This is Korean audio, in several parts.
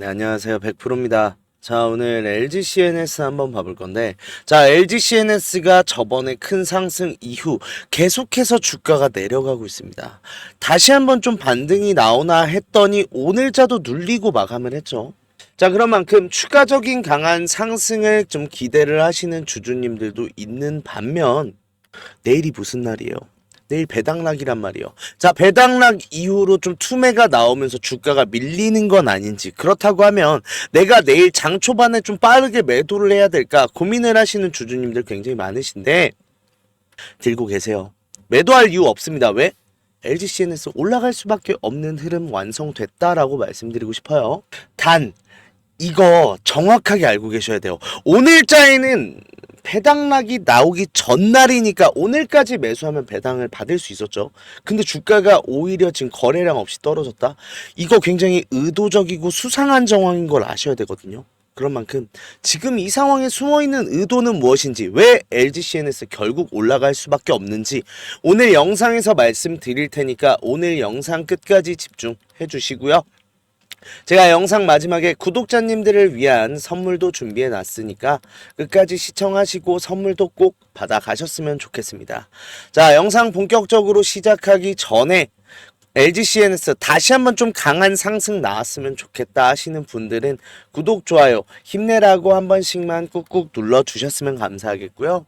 네, 안녕하세요. 100%입니다. 자, 오늘 LG CNS 한번 봐볼 건데, 자, LG CNS가 저번에 큰 상승 이후 계속해서 주가가 내려가고 있습니다. 다시 한번 좀 반등이 나오나 했더니 오늘자도 눌리고 마감을 했죠. 자, 그런 만큼 추가적인 강한 상승을 좀 기대를 하시는 주주님들도 있는 반면, 내일이 무슨 날이에요? 내일 배당락이란 말이에요. 자, 배당락 이후로 좀 투매가 나오면서 주가가 밀리는 건 아닌지, 그렇다고 하면 내가 내일 장 초반에 좀 빠르게 매도를 해야 될까 고민을 하시는 주주님들 굉장히 많으신데 들고 계세요. 매도할 이유 없습니다. 왜? LG CNS 올라갈 수밖에 없는 흐름 완성됐다라고 말씀드리고 싶어요. 단 이거 정확하게 알고 계셔야 돼요. 오늘자에는 배당락이 나오기 전날이니까 오늘까지 매수하면 배당을 받을 수 있었죠. 근데 주가가 오히려 지금 거래량 없이 떨어졌다? 이거 굉장히 의도적이고 수상한 정황인 걸 아셔야 되거든요. 그런 만큼 지금 이 상황에 숨어있는 의도는 무엇인지, 왜 LG CNS 결국 올라갈 수밖에 없는지 오늘 영상에서 말씀드릴 테니까 오늘 영상 끝까지 집중해 주시고요. 제가 영상 마지막에 구독자님들을 위한 선물도 준비해 놨으니까 끝까지 시청하시고 선물도 꼭 받아 가셨으면 좋겠습니다. 자, 영상 본격적으로 시작하기 전에 LG CNS 다시 한번 좀 강한 상승 나왔으면 좋겠다 하시는 분들은 구독, 좋아요, 힘내라고 한 번씩만 꾹꾹 눌러주셨으면 감사하겠고요.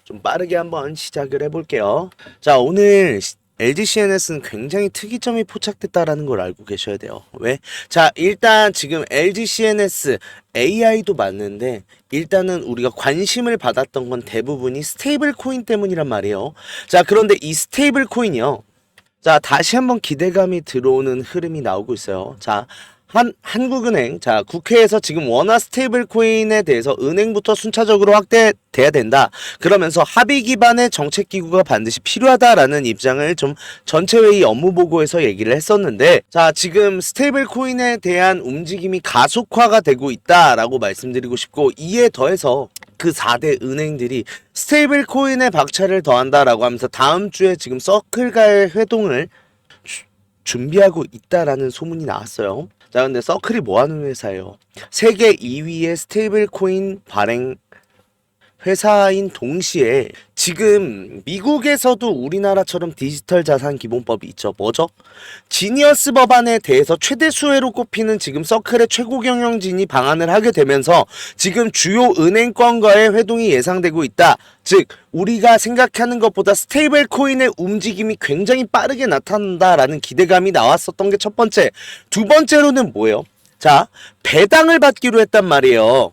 좀 빠르게 한번 시작을 해볼게요. 자, 오늘 LG CNS는 굉장히 특이점이 포착됐다라는 걸 알고 계셔야 돼요. 왜? 자, 일단 지금 LG CNS AI도 맞는데 일단은 우리가 관심을 받았던 건 대부분이 스테이블 코인 때문이란 말이에요. 자, 그런데 이 스테이블 코인이요. 자, 다시 한번 기대감이 들어오는 흐름이 나오고 있어요. 자, 한국은행, 자, 국회에서 지금 원화 스테이블 코인에 대해서 은행부터 순차적으로 확대돼야 된다. 그러면서 합의 기반의 정책 기구가 반드시 필요하다라는 입장을 좀 전체 회의 업무 보고에서 얘기를 했었는데, 자, 지금 스테이블 코인에 대한 움직임이 가속화가 되고 있다라고 말씀드리고 싶고, 이에 더해서 그 4대 은행들이 스테이블 코인에 박차를 더한다라고 하면서 다음 주에 지금 서클과의 회동을 준비하고 있다라는 소문이 나왔어요. 자, 근데 서클이 뭐 하는 회사예요? 세계 2위의 스테이블 코인 발행 회사인 동시에 지금 미국에서도 우리나라처럼 디지털 자산 기본법이 있죠. 뭐죠? 지니어스 법안에 대해서 최대 수혜로 꼽히는 지금 서클의 최고 경영진이 방한을 하게 되면서 지금 주요 은행권과의 회동이 예상되고 있다. 즉 우리가 생각하는 것보다 스테이블 코인의 움직임이 굉장히 빠르게 나타난다라는 기대감이 나왔었던 게 첫 번째. 두 번째로는 뭐예요? 자, 배당을 받기로 했단 말이에요.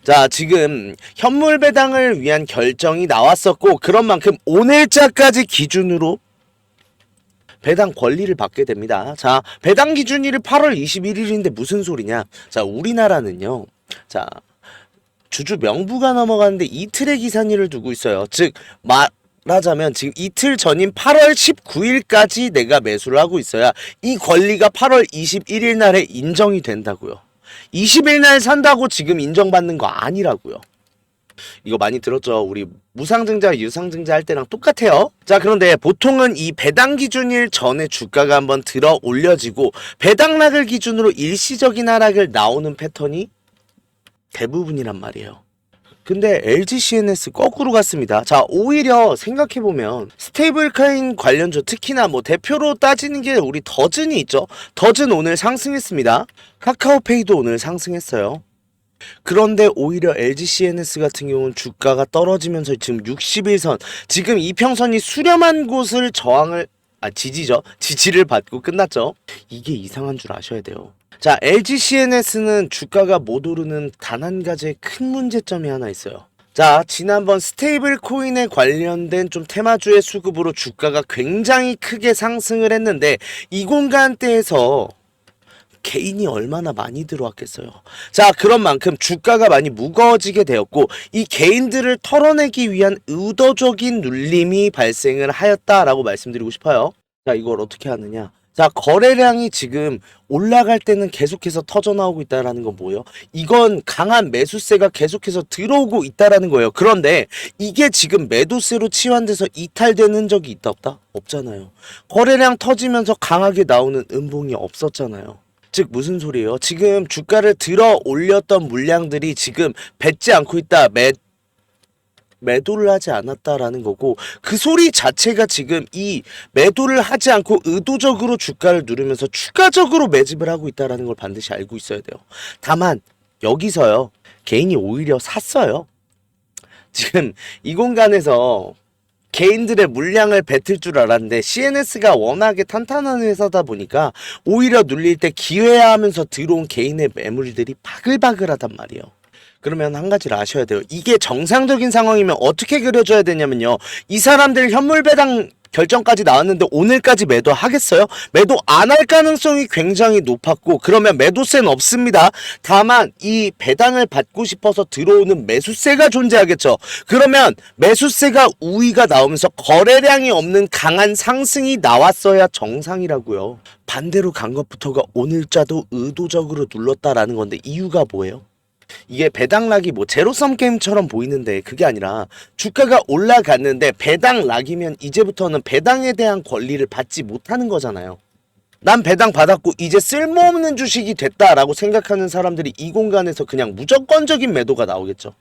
자, 지금 현물 배당을 위한 결정이 나왔었고, 그런 만큼 오늘자까지 기준으로 배당 권리를 받게 됩니다. 자, 배당 기준일이 8월 21일인데 무슨 소리냐? 자, 우리나라는요. 자, 주주 명부가 넘어가는데 이틀의 기산일을 두고 있어요. 즉 말하자면 지금 이틀 전인 8월 19일까지 내가 매수를 하고 있어야 이 권리가 8월 21일 날에 인정이 된다고요. 20일 날 산다고 지금 인정받는 거 아니라고요. 이거 많이 들었죠? 우리 무상증자, 유상증자 할 때랑 똑같아요. 자, 그런데 보통은 이 배당 기준일 전에 주가가 한번 들어 올려지고 배당락을 기준으로 일시적인 하락을 나오는 패턴이 대부분이란 말이에요. 근데 LG CNS 거꾸로 갔습니다. 자, 오히려 생각해보면 스테이블 코인 관련주, 특히나 뭐 대표로 따지는 게 우리 더즌이 있죠. 더즌 오늘 상승했습니다. 카카오페이도 오늘 상승했어요. 그런데 오히려 LG CNS 같은 경우는 주가가 떨어지면서 지금 60일선, 지금 이평선이 수렴한 곳을 지지를 받고 끝났죠. 이게 이상한 줄 아셔야 돼요. 자, LG CNS는 주가가 못 오르는 단 한 가지의 큰 문제점이 하나 있어요. 자, 지난번 스테이블 코인에 관련된 좀 테마주의 수급으로 주가가 굉장히 크게 상승을 했는데 이 공간대에서 개인이 얼마나 많이 들어왔겠어요. 자, 그런 만큼 주가가 많이 무거워지게 되었고 이 개인들을 털어내기 위한 의도적인 눌림이 발생을 하였다라고 말씀드리고 싶어요. 자, 이걸 어떻게 하느냐? 자, 거래량이 지금 올라갈 때는 계속해서 터져 나오고 있다라는 건 뭐예요? 이건 강한 매수세가 계속해서 들어오고 있다라는 거예요. 그런데 이게 지금 매도세로 치환돼서 이탈되는 흔적이 있다 없다? 없잖아요. 거래량 터지면서 강하게 나오는 음봉이 없었잖아요. 즉 무슨 소리예요? 지금 주가를 들어 올렸던 물량들이 지금 뱉지 않고 있다. 매도를 하지 않았다라는 거고, 그 소리 자체가 지금 이 매도를 하지 않고 의도적으로 주가를 누르면서 추가적으로 매집을 하고 있다라는 걸 반드시 알고 있어야 돼요. 다만 여기서요, 개인이 오히려 샀어요. 지금 이 공간에서 개인들의 물량을 뱉을 줄 알았는데 CNS가 워낙에 탄탄한 회사다 보니까 오히려 눌릴 때 기회하면서 들어온 개인의 매물들이 바글바글하단 말이에요. 그러면 한 가지를 아셔야 돼요. 이게 정상적인 상황이면 어떻게 그려줘야 되냐면요. 이 사람들 현물 배당 결정까지 나왔는데 오늘까지 매도하겠어요? 매도 안 할 가능성이 굉장히 높았고, 그러면 매도세는 없습니다. 다만 이 배당을 받고 싶어서 들어오는 매수세가 존재하겠죠. 그러면 매수세가 우위가 나오면서 거래량이 없는 강한 상승이 나왔어야 정상이라고요. 반대로 간 것부터가 오늘자도 의도적으로 눌렀다라는 건데 이유가 뭐예요? 이게 배당락이 뭐 제로섬 게임처럼 보이는데 그게 아니라 주가가 올라갔는데 배당락이면 이제부터는 배당에 대한 권리를 받지 못하는 거잖아요. 난 배당 받았고 이제 쓸모없는 주식이 됐다라고 생각하는 사람들이 이 공간에서 그냥 무조건적인 매도가 나오겠죠.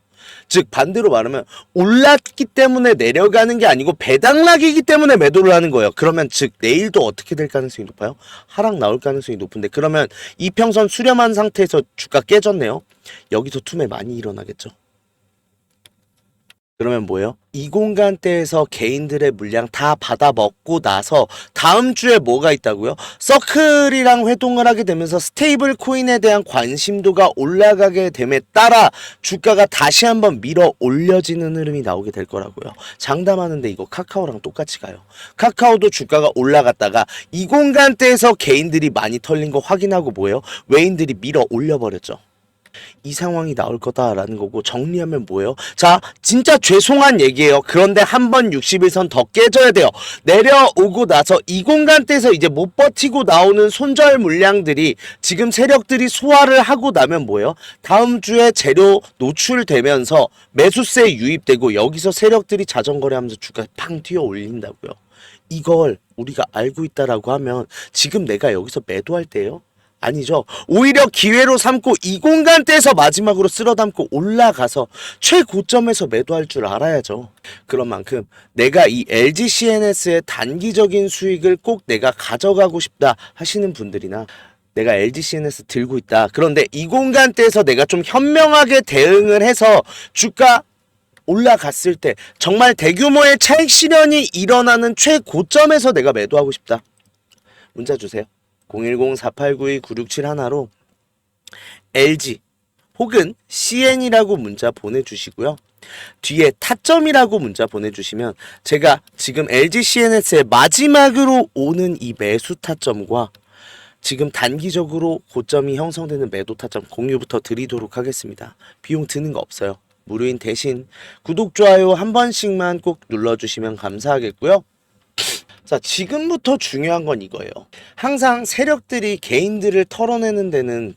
즉 반대로 말하면 올랐기 때문에 내려가는 게 아니고 배당락이기 때문에 매도를 하는 거예요. 그러면 즉 내일도 어떻게 될 가능성이 높아요? 하락 나올 가능성이 높은데, 그러면 이평선 수렴한 상태에서 주가 깨졌네요. 여기서 투매 많이 일어나겠죠. 그러면 뭐예요? 이 공간대에서 개인들의 물량 다 받아 먹고 나서 다음 주에 뭐가 있다고요? 서클이랑 회동을 하게 되면서 스테이블 코인에 대한 관심도가 올라가게 됨에 따라 주가가 다시 한번 밀어 올려지는 흐름이 나오게 될 거라고요. 장담하는데 이거 카카오랑 똑같이 가요. 카카오도 주가가 올라갔다가 이 공간대에서 개인들이 많이 털린 거 확인하고 뭐예요? 외인들이 밀어 올려버렸죠. 이 상황이 나올 거다라는 거고, 정리하면 뭐예요? 자, 진짜 죄송한 얘기예요. 그런데 한 번 61선 더 깨져야 돼요. 내려오고 나서 이 공간대에서 이제 못 버티고 나오는 손절 물량들이 지금 세력들이 소화를 하고 나면 뭐예요? 다음 주에 재료 노출되면서 매수세 유입되고 여기서 세력들이 자전거래하면서 주가 팡 튀어 올린다고요. 이걸 우리가 알고 있다라고 하면 지금 내가 여기서 매도할 때요? 아니죠. 오히려 기회로 삼고 이 공간대에서 마지막으로 쓸어담고 올라가서 최고점에서 매도할 줄 알아야죠. 그런 만큼 내가 이 LG CNS의 단기적인 수익을 꼭 내가 가져가고 싶다 하시는 분들이나 내가 LG CNS 들고 있다. 그런데 이 공간대에서 내가 좀 현명하게 대응을 해서 주가 올라갔을 때 정말 대규모의 차익 실현이 일어나는 최고점에서 내가 매도하고 싶다. 문자 주세요. 010-4892-9671로 LG 혹은 CN이라고 문자 보내주시고요. 뒤에 타점이라고 문자 보내주시면 제가 지금 LG CNS의 마지막으로 오는 이 매수 타점과 지금 단기적으로 고점이 형성되는 매도 타점 공유부터 드리도록 하겠습니다. 비용 드는 거 없어요. 무료인 대신 구독, 좋아요 한 번씩만 꼭 눌러주시면 감사하겠고요. 자, 지금부터 중요한 건 이거예요. 항상 세력들이 개인들을 털어내는 데는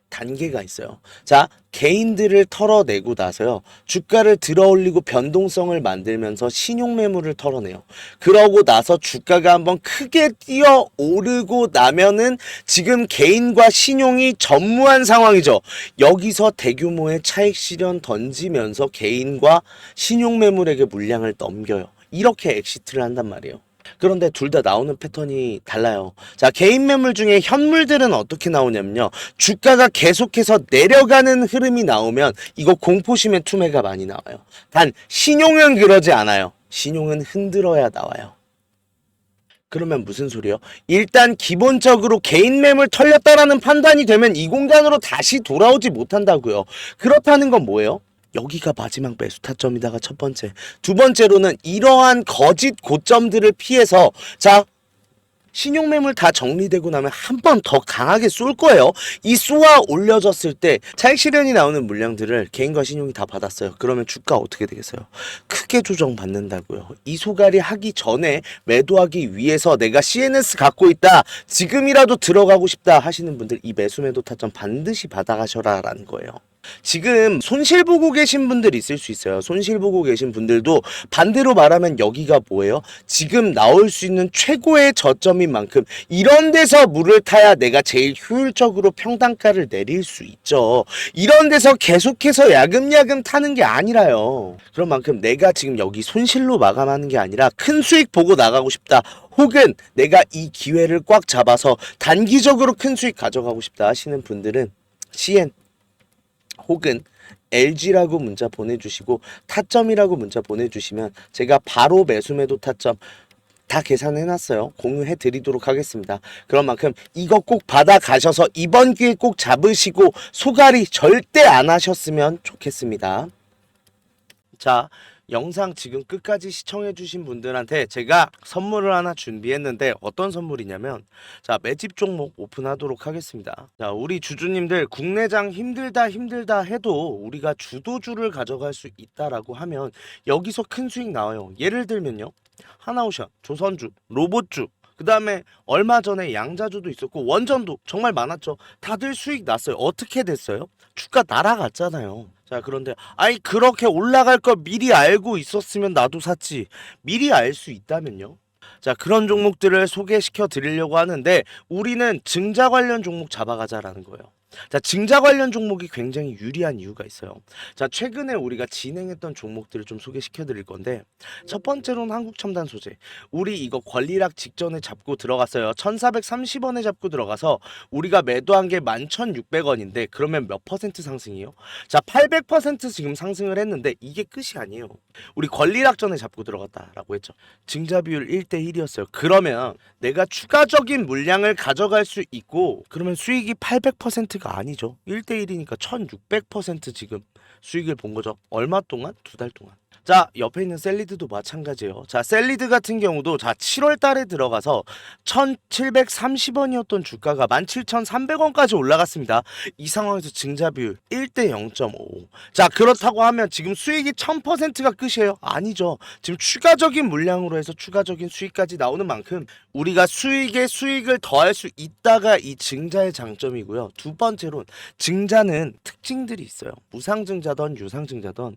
단계가 있어요. 자, 개인들을 털어내고 나서요, 주가를 들어올리고 변동성을 만들면서 신용 매물을 털어내요. 그러고 나서 주가가 한번 크게 뛰어 오르고 나면은 지금 개인과 신용이 전무한 상황이죠. 여기서 대규모의 차익 실현 던지면서 개인과 신용 매물에게 물량을 넘겨요. 이렇게 엑시트를 한단 말이에요. 그런데 둘 다 나오는 패턴이 달라요. 자, 개인 매물 중에 현물들은 어떻게 나오냐면요, 주가가 계속해서 내려가는 흐름이 나오면 이거 공포심의 투매가 많이 나와요. 단 신용은 그러지 않아요. 신용은 흔들어야 나와요. 그러면 무슨 소리예요? 일단 기본적으로 개인 매물 털렸다라는 판단이 되면 이 공간으로 다시 돌아오지 못한다고요. 그렇다는 건 뭐예요? 여기가 마지막 매수 타점이다가 첫 번째. 두 번째로는 이러한 거짓 고점들을 피해서, 자, 신용매물 다 정리되고 나면 한 번 더 강하게 쏠 거예요. 이 쏘아 올려졌을 때 차익 실현이 나오는 물량들을 개인과 신용이 다 받았어요. 그러면 주가 어떻게 되겠어요? 크게 조정받는다고요. 이 소갈이 하기 전에 매도하기 위해서 내가 CNS 갖고 있다, 지금이라도 들어가고 싶다 하시는 분들 이 매수 매도 타점 반드시 받아가셔라 라는 거예요. 지금 손실 보고 계신 분들 있을 수 있어요. 손실 보고 계신 분들도 반대로 말하면 여기가 뭐예요? 지금 나올 수 있는 최고의 저점인 만큼 이런 데서 물을 타야 내가 제일 효율적으로 평단가를 내릴 수 있죠. 이런 데서 계속해서 야금야금 타는 게 아니라요. 그런 만큼 내가 지금 여기 손실로 마감하는 게 아니라 큰 수익 보고 나가고 싶다, 혹은 내가 이 기회를 꽉 잡아서 단기적으로 큰 수익 가져가고 싶다 하시는 분들은 CN 혹은 LG라고 문자 보내주시고 타점이라고 문자 보내주시면 제가 바로 매수 매도 타점 다 계산해놨어요. 공유해 드리도록 하겠습니다. 그런 만큼 이거 꼭 받아가셔서 이번 기회 꼭 잡으시고 소갈이 절대 안 하셨으면 좋겠습니다. 자, 영상 지금 끝까지 시청해주신 분들한테 제가 선물을 하나 준비했는데 어떤 선물이냐면, 자, 매집 종목 오픈하도록 하겠습니다. 자, 우리 주주님들 국내장 힘들다 해도 우리가 주도주를 가져갈 수 있다라고 하면 여기서 큰 수익 나와요. 예를 들면요, 하나오션, 조선주, 로봇주, 그 다음에 얼마 전에 양자주도 있었고 원전도 정말 많았죠. 다들 수익 났어요. 어떻게 됐어요? 주가 날아갔잖아요. 자, 그런데 아니 그렇게 올라갈 거 미리 알고 있었으면 나도 샀지. 미리 알 수 있다면요? 자, 그런 종목들을 소개시켜 드리려고 하는데 우리는 증자 관련 종목 잡아가자라는 거예요. 자, 증자 관련 종목이 굉장히 유리한 이유가 있어요. 자, 최근에 우리가 진행했던 종목들을 좀 소개시켜 드릴 건데, 첫 번째로는 한국첨단 소재. 우리 이거 권리락 직전에 잡고 들어갔어요. 1430원에 잡고 들어가서 우리가 매도한 게 11,600원인데 그러면 몇 퍼센트 상승이요? 자, 800% 지금 상승을 했는데 이게 끝이 아니에요. 우리 권리락 전에 잡고 들어갔다라고 했죠. 증자 비율 1대1이었어요. 그러면 내가 추가적인 물량을 가져갈 수 있고, 그러면 수익이 800%가 아니죠. 1대1이니까 1600% 지금 수익을 본 거죠. 얼마 동안? 2달 동안. 자, 옆에 있는 셀리드도 마찬가지예요. 자, 셀리드 같은 경우도 자 7월 달에 들어가서 1730원이었던 주가가 17,300원까지 올라갔습니다. 이 상황에서 증자 비율 1대 0.5. 자, 그렇다고 하면 지금 수익이 1000%가 끝이에요? 아니죠. 지금 추가적인 물량으로 해서 추가적인 수익까지 나오는 만큼 우리가 수익에 수익을 더할 수 있다가 이 증자의 장점이고요. 두 번째로는 증자는 특징들이 있어요. 무상증자든 유상증자든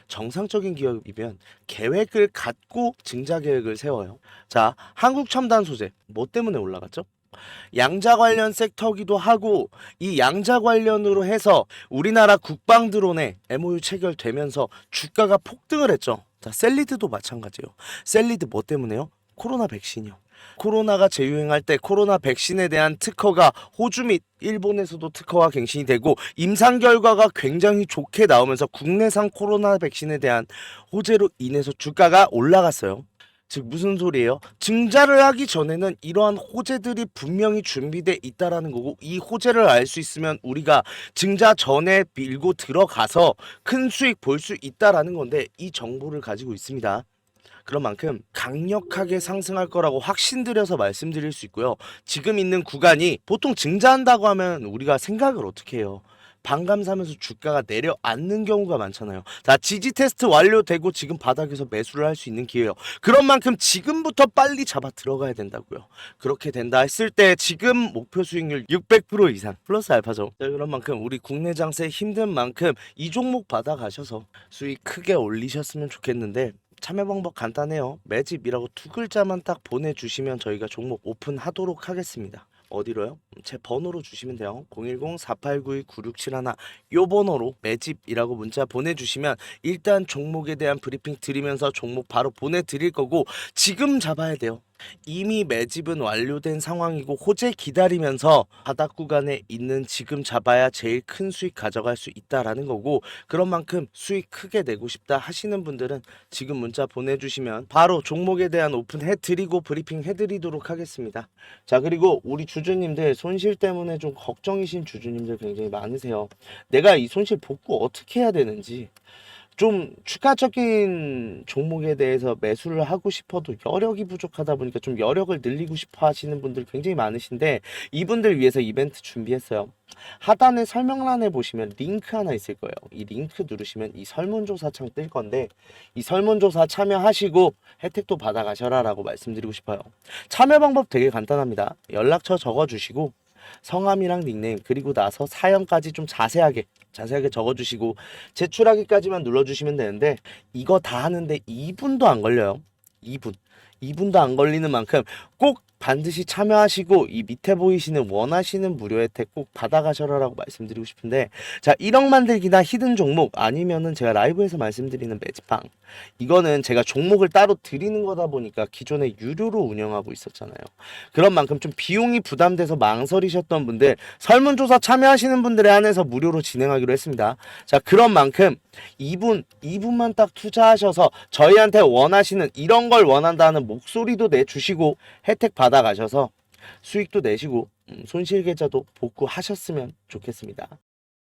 정상적인 기업이면 계획을 갖고 증자 계획을 세워요. 자, 한국첨단소재 뭐 때문에 올라갔죠? 양자 관련 섹터기도 하고, 이 양자 관련으로 해서 우리나라 국방 드론에 MOU 체결되면서 주가가 폭등을 했죠. 자, 셀리드도 마찬가지예요. 셀리드 뭐 때문에요? 코로나 백신이요. 코로나가 재유행할 때 코로나 백신에 대한 특허가 호주 및 일본에서도 특허가 갱신이 되고 임상 결과가 굉장히 좋게 나오면서 국내산 코로나 백신에 대한 호재로 인해서 주가가 올라갔어요. 즉 무슨 소리예요? 증자를 하기 전에는 이러한 호재들이 분명히 준비돼 있다라는 거고, 이 호재를 알 수 있으면 우리가 증자 전에 밀고 들어가서 큰 수익 볼 수 있다라는 건데, 이 정보를 가지고 있습니다. 그런 만큼 강력하게 상승할 거라고 확신드려서 말씀드릴 수 있고요. 지금 있는 구간이 보통 증자한다고 하면 우리가 생각을 어떻게 해요? 반감사면서 주가가 내려앉는 경우가 많잖아요. 자, 지지 테스트 완료되고 지금 바닥에서 매수를 할 수 있는 기회예요. 그런 만큼 지금부터 빨리 잡아 들어가야 된다고요. 그렇게 된다 했을 때 지금 목표 수익률 600% 이상 플러스 알파죠. 자, 그런 만큼 우리 국내 장세 힘든 만큼 이 종목 받아가셔서 수익 크게 올리셨으면 좋겠는데, 참여 방법 간단해요. 매집이라고 두 글자만 딱 보내주시면 저희가 종목 오픈하도록 하겠습니다. 어디로요? 제 번호로 주시면 돼요. 010-4892-9671 요 번호로 매집이라고 문자 보내주시면 일단 종목에 대한 브리핑 드리면서 종목 바로 보내드릴 거고, 지금 잡아야 돼요. 이미 매집은 완료된 상황이고 호재 기다리면서 바닥 구간에 있는 지금 잡아야 제일 큰 수익 가져갈 수 있다라는 거고, 그런 만큼 수익 크게 내고 싶다 하시는 분들은 지금 문자 보내주시면 바로 종목에 대한 오픈 해드리고 브리핑 해드리도록 하겠습니다. 자, 그리고 우리 주주님들 손실 때문에 좀 걱정이신 주주님들 굉장히 많으세요. 내가 이 손실 복구 어떻게 해야 되는지. 좀 추가적인 종목에 대해서 매수를 하고 싶어도 여력이 부족하다 보니까 좀 여력을 늘리고 싶어 하시는 분들 굉장히 많으신데 이분들 위해서 이벤트 준비했어요. 하단에 설명란에 보시면 링크 하나 있을 거예요. 이 링크 누르시면 이 설문조사 창 뜰 건데 이 설문조사 참여하시고 혜택도 받아가셔라 라고 말씀드리고 싶어요. 참여 방법 되게 간단합니다. 연락처 적어주시고 성함이랑 닉네임 그리고 나서 사연까지 좀 자세하게 적어주시고 제출하기까지만 눌러주시면 되는데 이거 다 하는데 2분도 안 걸려요. 2분도 안 걸리는 만큼 꼭 반드시 참여하시고 이 밑에 보이시는 원하시는 무료 혜택 꼭 받아가셔라라고 말씀드리고 싶은데 자 1억 만들기나 히든 종목 아니면은 제가 라이브에서 말씀드리는 매직방 이거는 제가 종목을 따로 드리는 거다 보니까 기존에 유료로 운영하고 있었잖아요. 그런 만큼 좀 비용이 부담돼서 망설이셨던 분들 설문조사 참여하시는 분들에 한해서 무료로 진행하기로 했습니다. 자 그런 만큼 2분만 딱 투자하셔서 저희한테 원하시는 이런 걸 원한다는 목소리도 내주시고 혜택 받아가셔서 수익도 내시고 손실 계좌도 복구하셨으면 좋겠습니다.